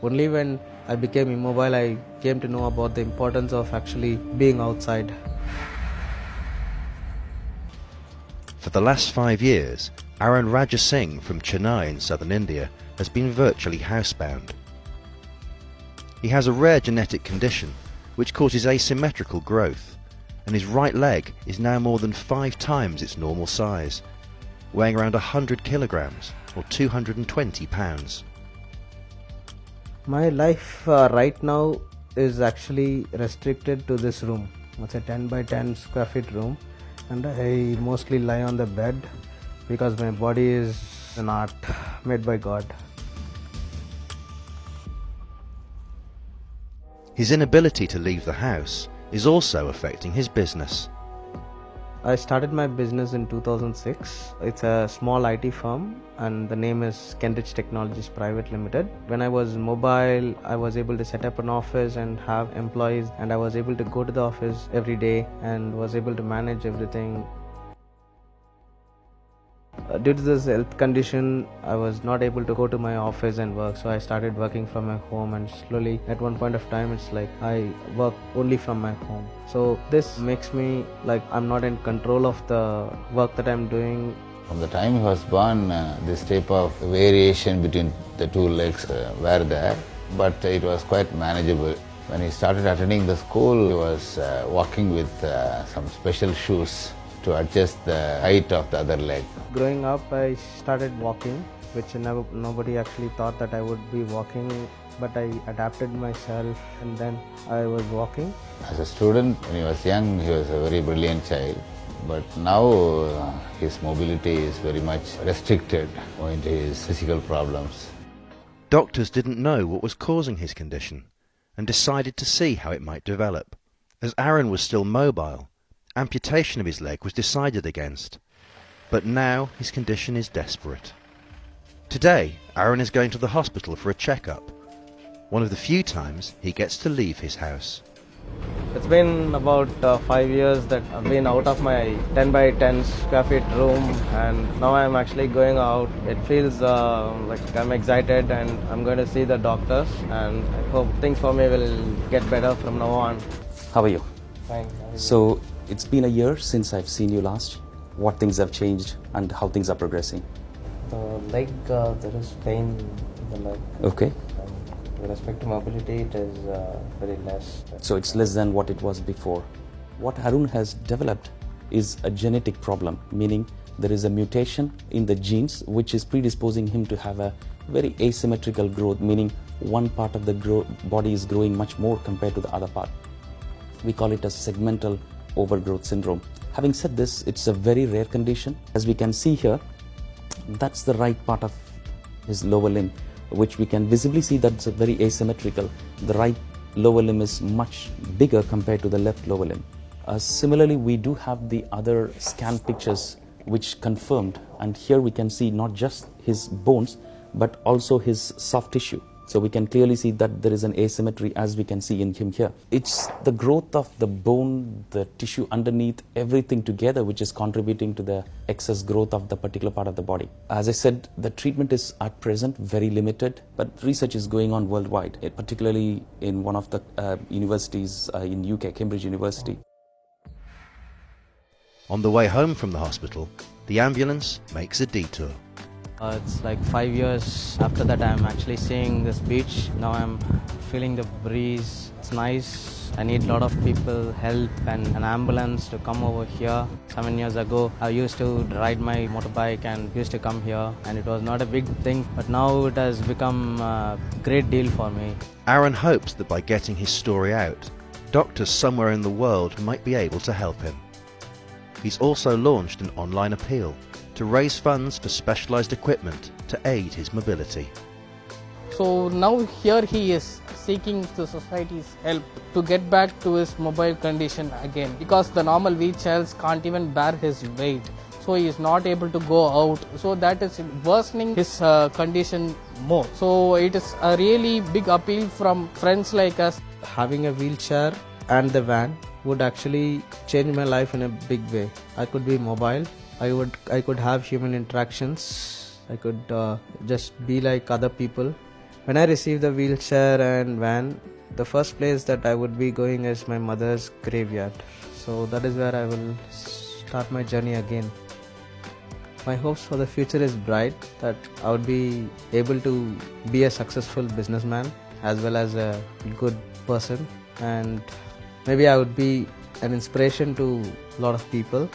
Only when I became immobile, I came to know about the importance of actually being outside. For the last 5 years, Arun Raja Singh from Chennai in southern India has been virtually housebound. He has a rare genetic condition which causes asymmetrical growth, and his right leg is now more than 5 times its normal size, weighing around 100 kilograms or 220 pounds. My life right now is actually restricted to this room. It's a 10 by 10 square feet room, and I mostly lie on the bed because my body is an art made by God. His inability to leave the house is also affecting his business. I started my business in 2006. It's a small IT firm and the name is Kentridge Technologies Private Limited. When I was mobile, I was able to set up an office and have employees, and I was able to go to the office every day and was able to manage everything. Due to this health condition, I was not able to go to my office and work, so I started working from my home, and slowly at one point of time it's like I work only from my home. So this makes me like I'm not in control of the work that I'm doing. From the time he was born, this type of variation between the two legs were there, but it was quite manageable. When he started attending the school, he was walking with some special shoes to adjust the height of the other leg. Growing up, I started walking, which nobody actually thought that I would be walking, but I adapted myself and then I was walking. As a student, when he was young, he was a very brilliant child. But now his mobility is very much restricted owing to his physical problems. Doctors didn't know what was causing his condition and decided to see how it might develop. As Arun was still mobile, amputation of his leg was decided against. But now his condition is desperate. Today, Arun is going to the hospital for a checkup, one of the few times he gets to leave his house. It's been about 5 years that I've been out of my 10 by 10 square feet room, and now I'm actually going out. It feels like I'm excited and I'm going to see the doctors, and I hope things for me will get better from now on. How are you? Fine. So it's been a year since I've seen you last. What things have changed and how things are progressing? The leg, there is pain in the leg. Okay. With respect to mobility, it is very less. So it's less than what it was before. What Arun has developed is a genetic problem, meaning there is a mutation in the genes which is predisposing him to have a very asymmetrical growth, meaning one part of the body is growing much more compared to the other part. We call it a segmental overgrowth syndrome. Having said this, it's a very rare condition. As we can see here, that's the right part of his lower limb, which we can visibly see that's very asymmetrical. The right lower limb is much bigger compared to the left lower limb. Similarly, we do have the other scan pictures which confirmed, and here we can see not just his bones but also his soft tissue. So we can clearly see that there is an asymmetry as we can see in him here. It's the growth of the bone, the tissue underneath, everything together which is contributing to the excess growth of the particular part of the body. As I said, the treatment is at present very limited, but research is going on worldwide, particularly in one of the universities in UK, Cambridge University. On the way home from the hospital, the ambulance makes a detour. It's like 5 years after that I'm actually seeing this beach. Now I'm feeling the breeze. It's nice. I need a lot of people help and an ambulance to come over here. 7 years ago I used to ride my motorbike and used to come here, and it was not a big thing, but now it has become a great deal for me. Arun hopes that by getting his story out, doctors somewhere in the world might be able to help him. He's also launched an online appeal to raise funds for specialised equipment to aid his mobility. So now here he is seeking the society's help to get back to his mobile condition again, because the normal wheelchairs can't even bear his weight. So he is not able to go out. So that is worsening his condition more. So it is a really big appeal from friends like us. Having a wheelchair and the van would actually change my life in a big way. I could be mobile. I could have human interactions. I could just be like other people, When I receive the wheelchair and van, the first place that I would be going is my mother's graveyard. So that is where I will start my journey again. My hopes for the future is bright, that I would be able to be a successful businessman as well as a good person, and maybe I would be an inspiration to a lot of people.